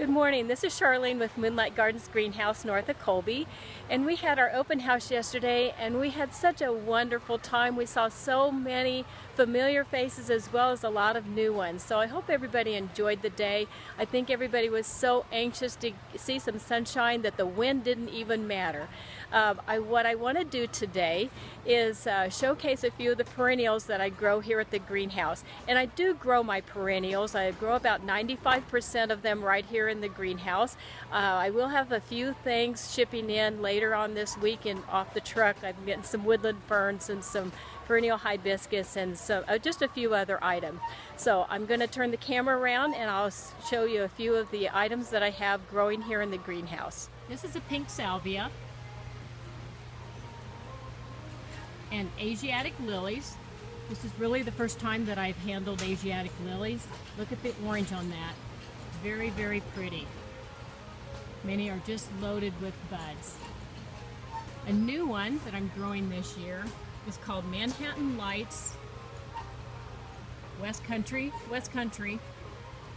Good morning, this is Charlene with Moonlight Gardens Greenhouse north of Colby, and we had our open house yesterday and we had such a wonderful time. We saw so many familiar faces as well as a lot of new ones, so I hope everybody enjoyed the day. I think everybody was so anxious to see some sunshine that the wind didn't even matter. What I want to do today is showcase a few of the perennials that I grow here at the greenhouse. And I do grow my perennials. I grow about 95% of them right here in the greenhouse. I will have a few things shipping in later on this week and off the truck. I'm getting some woodland ferns and some perennial hibiscus and some, just a few other items. So I'm going to turn the camera around and I'll show you a few of the items that I have growing here in the greenhouse. This is a pink salvia and Asiatic lilies. This is really the first time that I've handled Asiatic lilies. Look at the orange on that. Very, very pretty. Many are just loaded with buds. A new one that I'm growing this year is called Manhattan Lights West Country.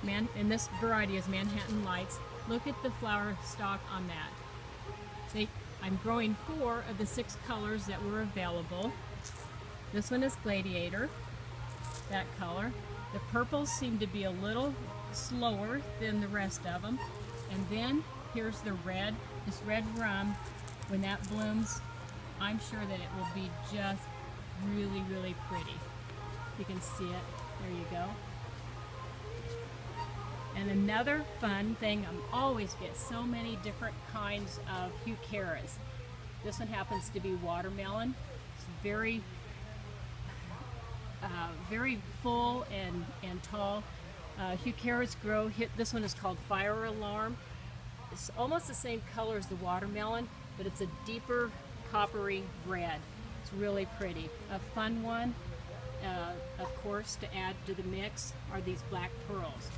And this variety is Manhattan Lights. Look at the flower stalk on that. I'm growing 4 of the 6 colors that were available. This one is Gladiator, that color. The purples seem to be a little slower than the rest of them. And then here's the red, this red rum. When that blooms, I'm sure that it will be just really, really pretty. You can see it, there you go. And another fun thing, I always get so many different kinds of eucharis. This one happens to be watermelon. It's very full and tall. Eucharis grow. This one is called Fire Alarm. It's almost the same color as the watermelon, but it's a deeper coppery red. It's really pretty. A fun one, of course, to add to the mix are these black pearls.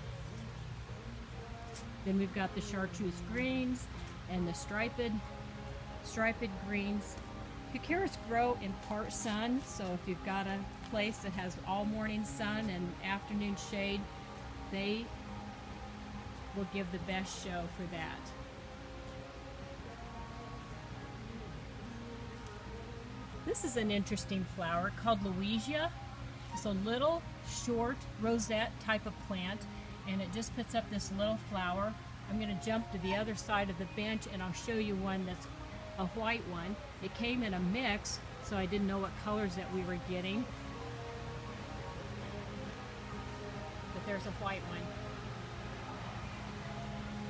Then we've got the chartreuse greens and the striped greens. Eucharis grow in part sun, so if you've got a place that has all morning sun and afternoon shade, they will give the best show for that. This is an interesting flower called Louisia. It's a little short rosette type of plant, and it just puts up this little flower. I'm going to jump to the other side of the bench and I'll show you one that's a white one. It came in a mix, so I didn't know what colors that we were getting. But there's a white one.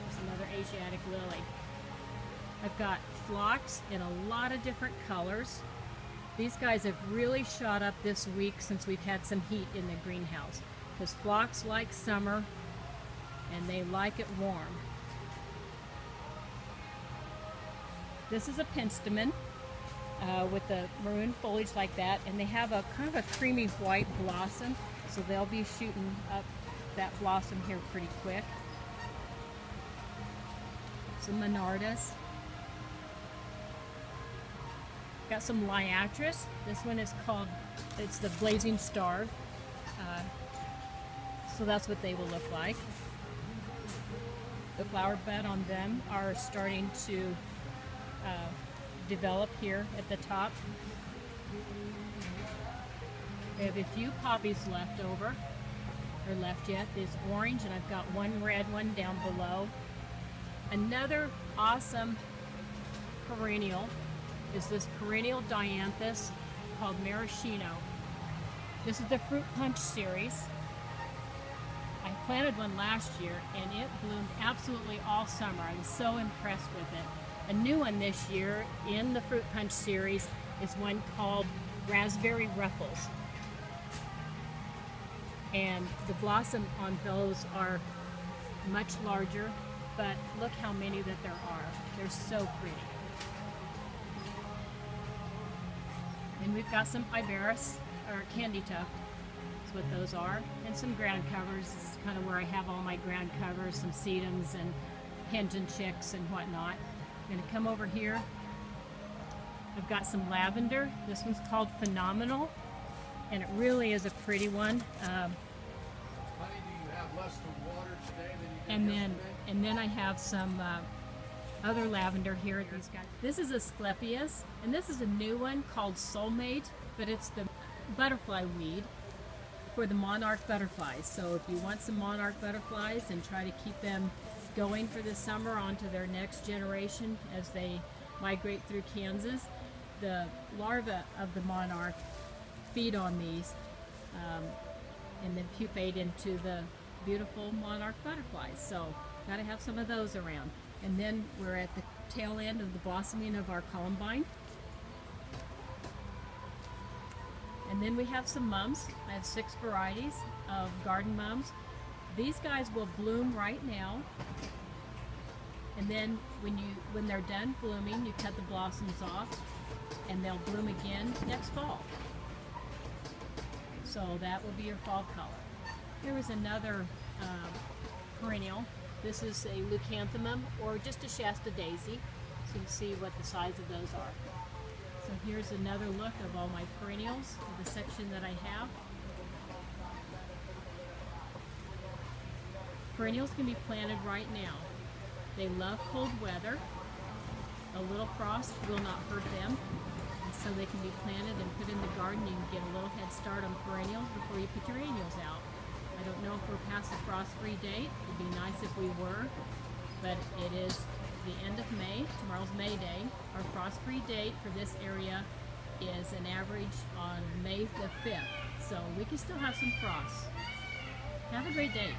There's another Asiatic lily. I've got phlox in a lot of different colors. These guys have really shot up this week since we've had some heat in the greenhouse, because phlox like summer and they like it warm. This is a penstemon with the maroon foliage like that, and they have a kind of a creamy white blossom, so they'll be shooting up that blossom here pretty quick. Some monardas. Got some liatris. This one is called, it's the blazing star. So that's what they will look like. The flower bud on them are starting to develop here at the top. We have a few poppies left over, or left yet. There's orange, and I've got one red one down below. Another awesome perennial is this perennial dianthus called maraschino. This is the Fruit Punch series. I planted one last year and it bloomed absolutely all summer. I was so impressed with it. A new one this year in the Fruit Punch series is one called Raspberry Ruffles. And the blossom on those are much larger, but look how many that there are. They're so pretty. And we've got some iberis, or candy tuft, that's what those are, and some ground covers. This is kind of where I have all my ground covers, some sedums and hens and chicks and whatnot. I'm going to come over here. I've got some lavender. This one's called Phenomenal, and it really is a pretty one. Honey, do you have less water today than you did And then yesterday? And then I have some other lavender here. These guys. This is Asclepias, and this is a new one called Soulmate, but it's the butterfly weed for the monarch butterflies. So if you want some monarch butterflies and try to keep them going for the summer onto their next generation as they migrate through Kansas, the larvae of the monarch feed on these and then pupate into the beautiful monarch butterflies. So got to have some of those around. And then we're at the tail end of the blossoming of our columbine. And then we have some mums. I have 6 varieties of garden mums. These guys will bloom right now. And then when they're done blooming, you cut the blossoms off and they'll bloom again next fall. So that will be your fall color. Here is another perennial. This is a leucanthemum or just a Shasta daisy. So you can see what the size of those are. So here's another look of all my perennials, the section that I have. Perennials can be planted right now. They love cold weather. A little frost will not hurt them. And so they can be planted and put in the garden. You can get a little head start on perennials before you put your annuals out. I don't know if we're past the frost-free date. It'd be nice if we were, but it is the end of May. Tomorrow's May Day. Our frost-free date for this area is an average on May the 5th. So we can still have some frost. Have a great day.